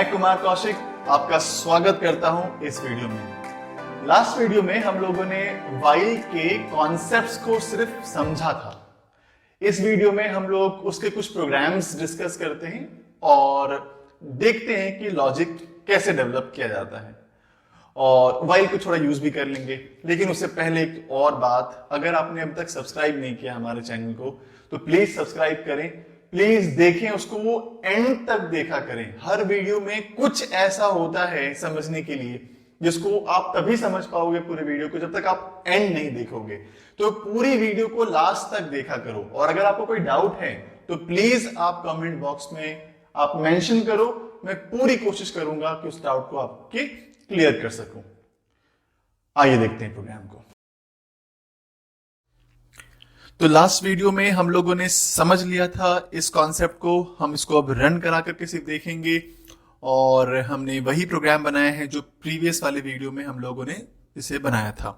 मैं कुमार कौशिक आपका स्वागत करता हूं इस वीडियो में। लास्ट वीडियो में हम लोगों ने व्हाइल के कॉन्सेप्ट्स को सिर्फ समझा था। इस वीडियो में हम लोग उसके कुछ प्रोग्राम्स डिस्कस करते हैं और देखते हैं कि लॉजिक कैसे डेवलप किया जाता है और व्हाइल को थोड़ा यूज भी कर लेंगे। लेकिन उससे पहले एक और बात, अगर आपने अब तक सब्सक्राइब नहीं किया हमारे चैनल को तो प्लीज सब्सक्राइब करें, प्लीज देखें उसको, वो एंड तक देखा करें। हर वीडियो में कुछ ऐसा होता है समझने के लिए जिसको आप तभी समझ पाओगे पूरे वीडियो को जब तक आप एंड नहीं देखोगे। तो पूरी वीडियो को लास्ट तक देखा करो और अगर आपको कोई डाउट है तो प्लीज आप कमेंट बॉक्स में आप मेंशन करो। मैं पूरी कोशिश करूंगा कि उस डाउट को आपके क्लियर कर सकूं। आइए देखते हैं प्रोग्राम को। तो लास्ट वीडियो में हम लोगों ने समझ लिया था इस कॉन्सेप्ट को, हम इसको अब रन करा करके सिर्फ देखेंगे और हमने वही प्रोग्राम बनाया है जो प्रीवियस वाले वीडियो में हम लोगों ने इसे बनाया था।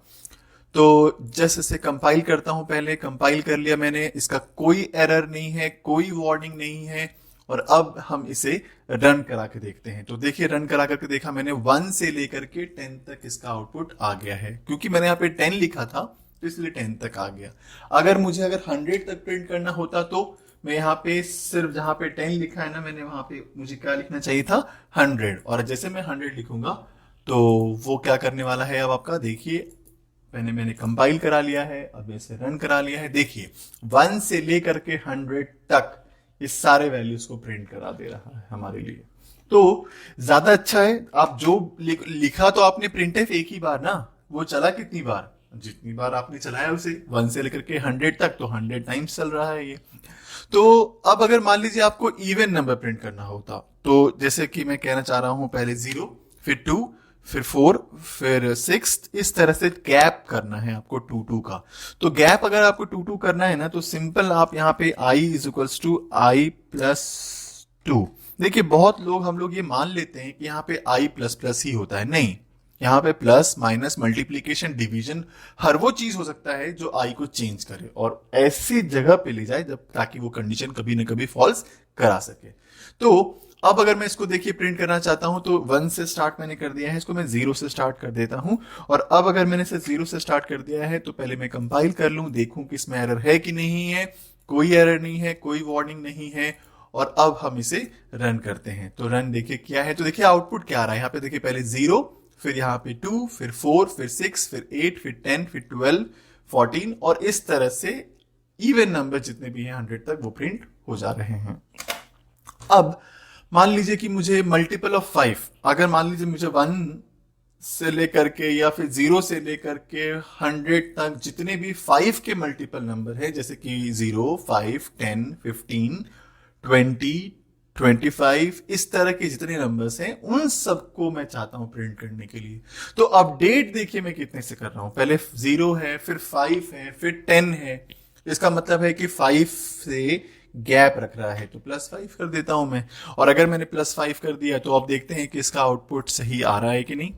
तो जस्ट इसे कंपाइल करता हूं। पहले कंपाइल कर लिया मैंने, इसका कोई एरर नहीं है, कोई वार्निंग नहीं है और अब हम इसे रन करा के देखते हैं। तो देखिए रन करा करके देखा मैंने 1 से लेकर के 10 तक इसका आउटपुट आ गया है। क्योंकि मैंने यहाँ पे 10 लिखा था तो इसलिए 10 तक आ गया। अगर 100 तक प्रिंट करना होता तो मैं यहाँ पे सिर्फ जहां पे 10 लिखा है ना, मैंने वहां पे मुझे क्या लिखना चाहिए था 100। और जैसे मैं 100 लिखूंगा तो वो क्या करने वाला है अब आपका देखिए। मैंने कंपाइल करा लिया है, अब इसे रन करा लिया है। देखिए 1 से लेकर के 100 तक इस सारे वैल्यूज को प्रिंट करा दे रहा है हमारे लिए। तो ज्यादा अच्छा है। आप जो लिखा तो आपने प्रिंटफ एक ही बार ना, वो चला कितनी बार, जितनी बार आपने चलाया उसे 1 से लेकर के 100 तक, तो 100 टाइम्स चल रहा है ये। तो अब अगर मान लीजिए आपको इवन नंबर प्रिंट करना होता तो जैसे कि मैं कहना चाह रहा हूं, पहले 0 फिर 2 फिर 4 फिर 6, इस तरह से गैप करना है आपको 2 का। तो गैप अगर आपको 2 करना है ना तो सिंपल आप यहाँ पे i is equals to i plus 2। देखिए बहुत लोग हम लोग ये मान लेते हैं कि यहाँ पे i प्लस प्लस ही होता है। नहीं, यहाँ पे प्लस माइनस मल्टीप्लीकेशन डिवीजन हर वो चीज हो सकता है जो i को चेंज करे और ऐसी जगह पे ले जाए जब ताकि वो कंडीशन कभी ना कभी फॉल्स करा सके। तो अब अगर मैं इसको देखिए प्रिंट करना चाहता हूं तो 1 से स्टार्ट मैंने कर दिया है, इसको मैं 0 से स्टार्ट कर देता हूं। और अब अगर मैंने इसे 0 से स्टार्ट कर दिया है तो पहले मैं कंपाइल कर लूं, देखूं कि इसमें एरर है कि नहीं है। कोई एरर नहीं है, कोई वार्निंग नहीं है। और अब हम इसे रन करते हैं। तो रन देखिए क्या है, तो देखिए आउटपुट क्या आ रहा है। यहाँ पे देखिए पहले 0, फिर यहाँ पे 2, फिर 4, फिर 6, फिर 8, फिर 10, फिर 12, 14 और इस तरह से इवन नंबर जितने भी हैं 100 तक वो प्रिंट हो जा रहे हैं। अब मान लीजिए कि मुझे मल्टीपल ऑफ 5, अगर मान लीजिए मुझे 1 से लेकर के या फिर 0 से लेकर के 100 तक जितने भी 5 के मल्टीपल नंबर है, जैसे कि 0, 5, 10, 15, 20, 25, इस तरह के जितने नंबर्स हैं उन सबको मैं चाहता हूं प्रिंट करने के लिए। तो अपडेट देखिए मैं कितने से कर रहा हूं। पहले 0 है, फिर 5 है, फिर 10 है। इसका मतलब है कि 5 से गैप रख रहा है तो +5 कर देता हूं मैं। और अगर मैंने +5 कर दिया तो अब देखते हैं कि इसका आउटपुट सही आ रहा है कि नहीं।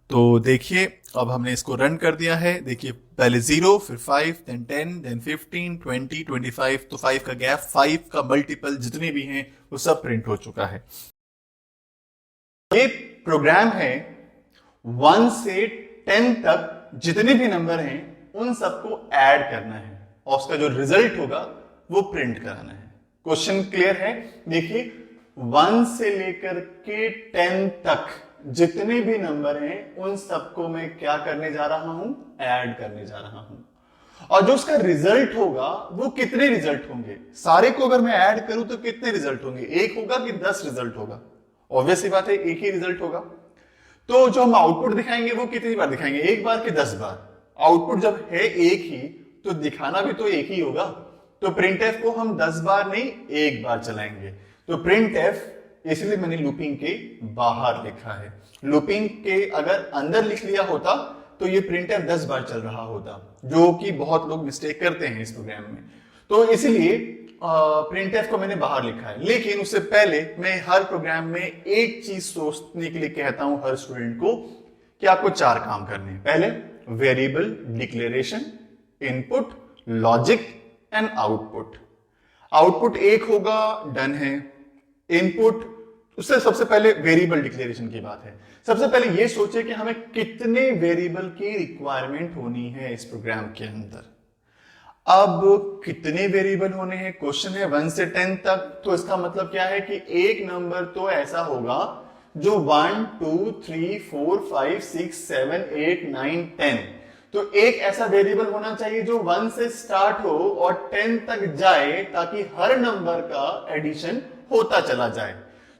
तो देखिए अब हमने इसको रन कर दिया है। देखिए पहले 0, फिर 5, then 10, then 15, 20, 25, तो 5 का गैप, 5 का मल्टीपल जितने भी हैं वो सब प्रिंट हो चुका है। ये प्रोग्राम है 1 से 10 तक जितने भी नंबर हैं उन सबको ऐड करना है और उसका जो रिजल्ट होगा वो प्रिंट कराना है। क्वेश्चन क्लियर है? देखिए 1 से लेकर के 10 तक जितने भी नंबर हैं उन सबको मैं क्या करने जा रहा हूं, ऐड करने जा रहा हूं। और जो उसका रिजल्ट होगा वो कितने रिजल्ट होंगे, सारे को अगर मैं ऐड करूं तो कितने रिजल्ट होंगे, 1 होगा कि 10 रिजल्ट होगा? ऑब्वियस सी बात है एक ही रिजल्ट होगा। तो जो हम आउटपुट दिखाएंगे वो कितनी बार दिखाएंगे, 1 बार कि 10 बार? आउटपुट जब है एक ही तो दिखाना भी तो एक ही होगा। तो printf को हम 10 बार नहीं 1 बार चलाएंगे। तो printf, इसलिए मैंने लूपिंग के बाहर लिखा है। लूपिंग के अगर अंदर लिख लिया होता तो ये printf 10 बार चल रहा होता, जो कि बहुत लोग मिस्टेक करते हैं इस प्रोग्राम में। तो इसलिए printf को मैंने बाहर लिखा है। लेकिन उससे पहले मैं हर प्रोग्राम में एक चीज सोचने के लिए कहता हूं हर स्टूडेंट को कि आपको 4 काम करने हैं। पहले variable declaration, input, logic and output. Output 1 होगा, डन है। इनपुट उससे सबसे पहले वेरिएबल डिक्लेरेशन की बात है। सबसे पहले ये सोचे कि हमें कितने वेरिएबल की रिक्वायरमेंट होनी है इस प्रोग्राम के अंदर। अब कितने वेरिएबल होने हैं, क्वेश्चन है 1 से 10 तक, तो इसका मतलब क्या है कि एक नंबर तो ऐसा होगा जो 1 2 3 4 5 6 7 8 9 10, तो एक ऐसा वेरिएबल होना चाहिए जो 1 से स्टार्ट हो और 10 तक जाए, ताकि हर नंबर का एडिशन होता चला जाए।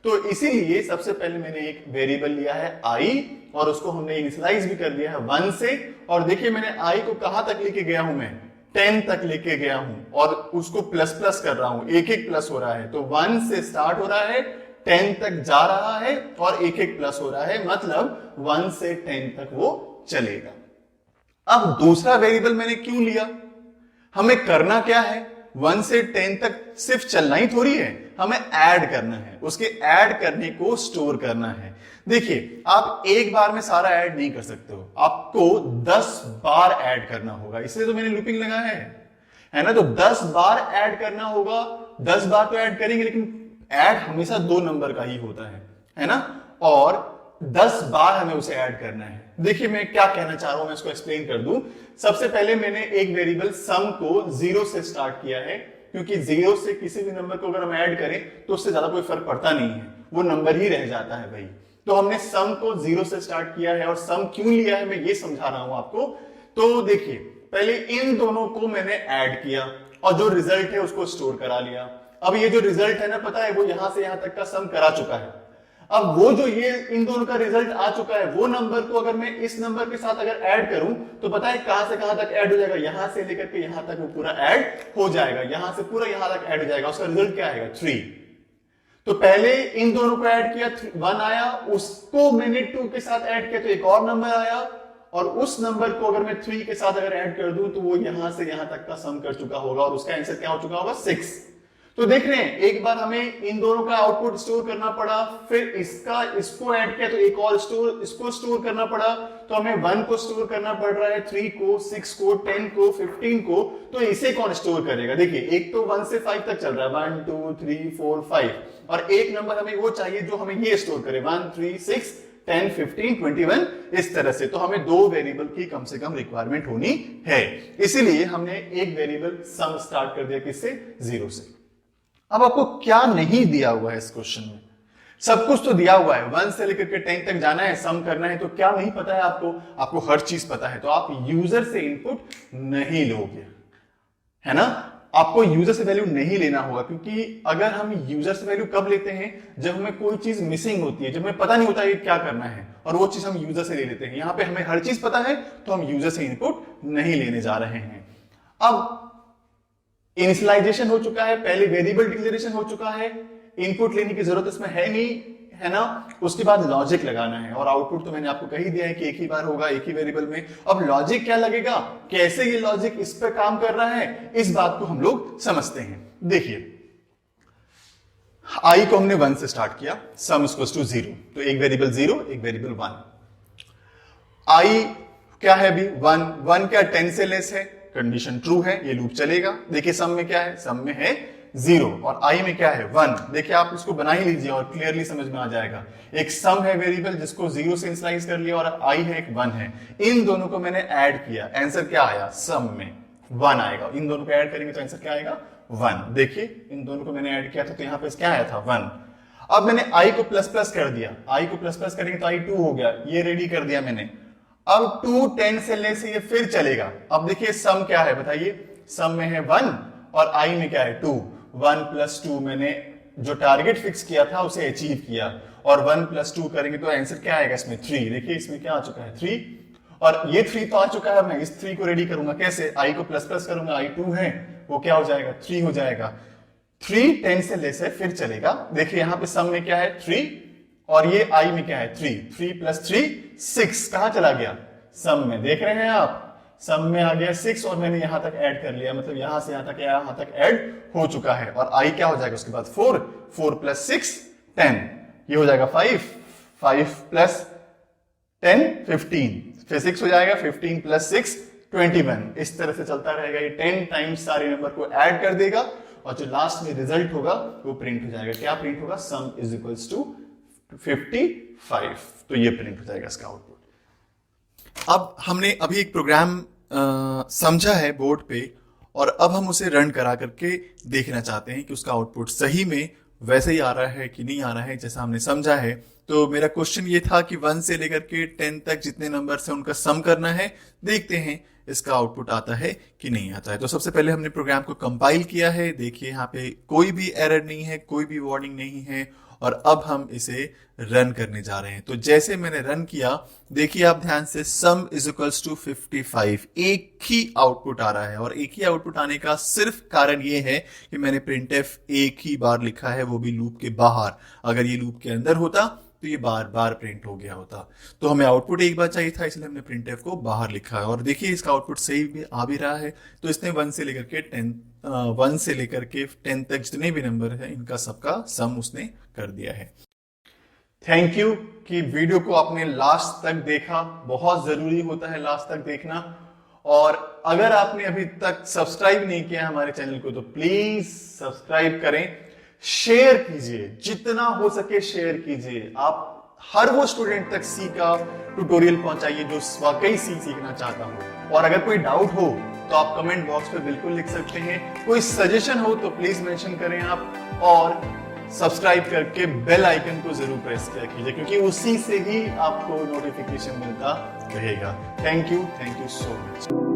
तो इसीलिए सबसे पहले मैंने एक वेरिएबल लिया है i और उसको हमने इनिशियलाइज भी कर दिया है 1 से। और देखिए मैंने i को कहां तक लेके गया हूं, मैं 10 तक लेके गया हूं और उसको प्लस प्लस कर रहा हूं, एक एक प्लस हो रहा है। तो 1 से स्टार्ट हो रहा है, 10 तक जा रहा है और एक एक प्लस हो रहा है, मतलब 1 से 10 तक वो चलेगा। अब दूसरा वेरिएबल मैंने क्यों लिया, हमें करना क्या है, 1 से 10 तक सिर्फ चलना ही थोड़ी है, हमें ऐड करना है, उसके ऐड करने को स्टोर करना है। देखिए आप एक बार में सारा ऐड नहीं कर सकते हो, आपको 10 बार ऐड करना होगा, इसलिए तो मैंने लूपिंग लगाया है ना। तो 10 बार ऐड करना होगा, 10 बार तो ऐड करेंगे, लेकिन ऐड हमेशा 2 नंबर का ही होता है ना, और 10 बार हमें उसे ऐड करना है। देखिए मैं क्या कहना चाह रहा हूं, मैं इसको एक्सप्लेन कर दूं। सबसे पहले मैंने एक वेरिएबल सम को 0 से स्टार्ट किया है, क्योंकि 0 से किसी भी नंबर को अगर हम ऐड करें तो उससे ज्यादा कोई फर्क पड़ता नहीं है, वो नंबर ही रह जाता है भाई। तो हमने सम को 0 से स्टार्ट किया है, और सम क्यों लिया है मैं ये समझा रहा हूं आपको। तो देखिए पहले इन दोनों को मैंने ऐड किया और जो रिजल्ट है उसको स्टोर करा लिया। अब ये जो रिजल्ट है ना, पता है वो यहां से यहां तक का सम करा चुका है। अब वो जो ये इन दोनों का रिजल्ट आ चुका है, वो नंबर को अगर मैं इस नंबर के साथ अगर ऐड करूं तो पता है कहां से कहां तक ऐड हो जाएगा, यहां से लेकर के यहां तक वो पूरा ऐड हो जाएगा, यहां से पूरा यहां तक ऐड हो जाएगा। उसका रिजल्ट क्या आएगा, 3। तो पहले इन दोनों को ऐड किया, 1 आया, उसको मैंने 2 के साथ ऐड किया तो एक और नंबर आया, और उस नंबर को अगर मैं 3 के साथ अगर ऐड कर दूं तो वो यहां से यहां तक का सम कर चुका होगा, और उसका आंसर क्या हो चुका होगा, 6। तो देख रहे हैं एक बार हमें इन दोनों का आउटपुट स्टोर करना पड़ा, फिर इसको ऐड किया तो एक और इसको स्टोर करना पड़ा, तो हमें 1 को स्टोर करना पड़ रहा है, 3 को, 6 को, 10 को, 15 को। तो इसे कौन स्टोर करेगा, देखिए एक तो 1 से 5 तक चल रहा है, 1 2 3 4 5, और एक नंबर हमें वो चाहिए जो हमें ये स्टोर करे, 1 3 6 10 15 21, इस तरह से। तो हमें 2 वेरिएबल की कम से कम रिक्वायरमेंट होनी है, इसीलिए हमने एक वेरिएबल सम स्टार्ट कर दिया, किससे, 0 से। अब आपको क्या नहीं दिया हुआ है इस क्वेश्चन में, सब कुछ तो दिया हुआ है, 1 से लेकर के 10 तक जाना है, सम करना है, तो क्या नहीं पता है आपको, आपको हर चीज पता है। तो आप यूजर से इनपुट नहीं लोगे, है ना, आपको यूजर से वैल्यू नहीं लेना होगा, क्योंकि अगर हम यूजर से वैल्यू कब लेते हैं, जब हमें कोई चीज मिसिंग होती है, जब हमें पता नहीं होता है क्या करना है, और वो चीज हम यूजर से ले लेते हैं। यहां पे हमें हर चीज पता है, तो हम यूजर से इनपुट नहीं लेने जा रहे हैं। अब इनिशियलाइजेशन हो चुका है, पहले वेरिएबल डिक्लेरेशन हो चुका है, इनपुट लेने की जरूरत इसमें है नहीं, है ना। उसके बाद लॉजिक लगाना है, और आउटपुट तो मैंने आपको कही दिया है कि एक ही बार होगा, एक ही वेरिएबल में। अब लॉजिक क्या लगेगा, कैसे ये लॉजिक इस पे काम कर रहा है, इस बात को हम लोग समझते हैं। देखिए i को हमने 1 से स्टार्ट किया, सम इक्वल्स टू 0, तो एक वेरिएबल 0, एक वेरिएबल 1। i क्या है अभी, 1 क्या 10 से लेस है, कंडीशन ट्रू है, ये लूप चलेगा। देखिए सम में क्या है, सम में है 0, और i में क्या है, 1। देखिए आप इसको बना ही लीजिए और क्लियरली समझ में आ जाएगा। एक सम है वेरिएबल जिसको 0 से इनिशियलाइज कर लिया, और i है, एक 1 है, इन दोनों को मैंने ऐड किया, आंसर क्या आया, सम में 1 आएगा। इन दोनों को ऐड करेंगे तो आंसर क्या आएगा, 1। देखिए इन दोनों को मैंने ऐड किया था, तो यहां पे क्या आया था, 1। अब मैंने i को प्लस प्लस कर दिया, i को प्लस प्लस करेंगे तो i 2 हो गया, ये रेडी कर दिया मैंने। अब 2 10 से लेस ये फिर चलेगा। अब देखिए सम क्या है बताइए, सम में है 1 और i में क्या है 2। 1 + 2 मैंने जो टारगेट फिक्स किया था उसे अचीव किया, और 1 + 2 करेंगे तो आंसर क्या आएगा इसमें, 3। देखिए इसमें क्या आ चुका है, 3, और ये 3 तो आ चुका है। मैं इस 3 को रेडी करूंगा कैसे, i को प्लस प्लस करूंगा, i 2 है, वो क्या हो जाएगा, 3 हो जाएगा। 3 10 से लेस है फिर चलेगा। देखिए यहां पे सम में क्या है 3, और ये i में क्या है 3, 3 + 3 6, कहां चला गया, सम में। देख रहे हैं आप, सम में आ गया 6, और मैंने यहां तक ऐड कर लिया, मतलब यहां से यहां तक ऐड हो चुका है। और i क्या हो जाएगा उसके बाद 4, 4 + 6 10, ये हो जाएगा 5, 5 + 10 15, फिर 6 हो जाएगा, 15 + 6 21। इस तरह से चलता रहेगा, ये 10 टाइम्स सारे नंबर को ऐड कर देगा, और जो लास्ट में रिजल्ट होगा वो प्रिंट हो जाएगा। क्या प्रिंट होगा, सम इज इक्वल्स टू 55। तो ये प्रिंट हो जाएगा इसका आउटपुट। अब हमने अभी एक प्रोग्राम समझा है बोर्ड पे, और अब हम उसे रन करा करके देखना चाहते हैं कि उसका आउटपुट सही में वैसे ही आ रहा है कि नहीं आ रहा है जैसा हमने समझा है। तो मेरा क्वेश्चन ये था कि 1 से लेकर के 10 तक जितने नंबर है उनका सम करना है। देखते हैं इसका आउटपुट आता है कि नहीं आता है। तो सबसे पहले हमने प्रोग्राम को कंपाइल किया है। देखिए यहाँ पे कोई भी एरर नहीं है, कोई भी वार्निंग नहीं है, और अब हम इसे रन करने जा रहे हैं। तो जैसे मैंने रन किया, देखिए आप ध्यान से, सम इज इक्वल्स टू 55, एक ही आउटपुट आ रहा है। और एक ही आउटपुट आने का सिर्फ कारण ये है कि मैंने प्रिंटफ एक ही बार लिखा है, वो भी लूप के बाहर। अगर ये लूप के अंदर होता तो ये बार बार प्रिंट हो गया होता। तो हमें आउटपुट एक बार चाहिए था, इसलिए हमने प्रिंटफ को बाहर लिखा है। और देखिए इसका आउटपुट सही भी आ भी रहा है। तो इसने 1 से लेकर के 10 तक जितने भी नंबर है इनका सबका सम उसने कर दिया है। थैंक यू कि वीडियो को आपने लास्ट तक देखा। बहुत जरूरी होता है लास्ट तक देखना। और अगर आपने अभी तक सब्सक्राइब नहीं किया हमारे चैनल को तो प्लीज सब्सक्राइब करें, शेयर कीजिए, जितना हो सके शेयर कीजिए। आप हर वो स्टूडेंट तक सी का ट्यूटोरियल पहुंचाइए जो वाकई सी सीखना चाहता हो। और अगर कोई डाउट हो तो आप कमेंट बॉक्स पे बिल्कुल लिख सकते हैं। कोई सजेशन हो तो प्लीज मेंशन करें आप, और सब्सक्राइब करके बेल आइकन को जरूर प्रेस किया कीजिए, क्योंकि उसी से ही आपको नोटिफिकेशन मिलता रहेगा। Thank you so much.